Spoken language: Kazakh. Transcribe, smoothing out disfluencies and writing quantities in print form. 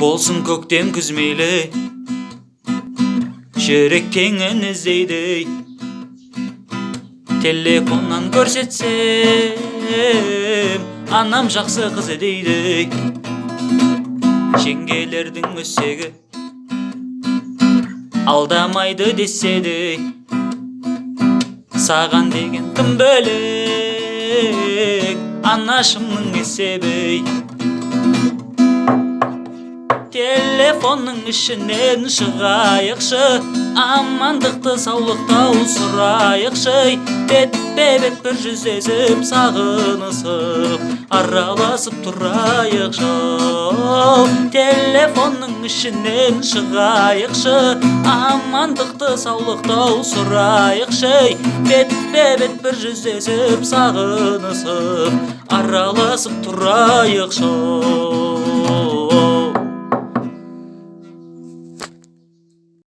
Болсын көктем күз мейлі, жүректеңін іздейді. Телефоннан көрсетсем, анам жақсы қыз дейді. Жеңгелердің өсегі алдамайды деседі. Саған деген тым бөлек, анашымның есебі. Телефонның ішінен шығайықшы, амандықты саулықтау сұрайықшы. Бетпе-бет бір жүздесіп, сағынысып, араласып тұрайықшы. Телефонның ішінен шығайықшы, амандықты саулықтау сұрайықшы. Бетпе-бет бір жүздесіп, сағынысып, араласып тұрайықшы.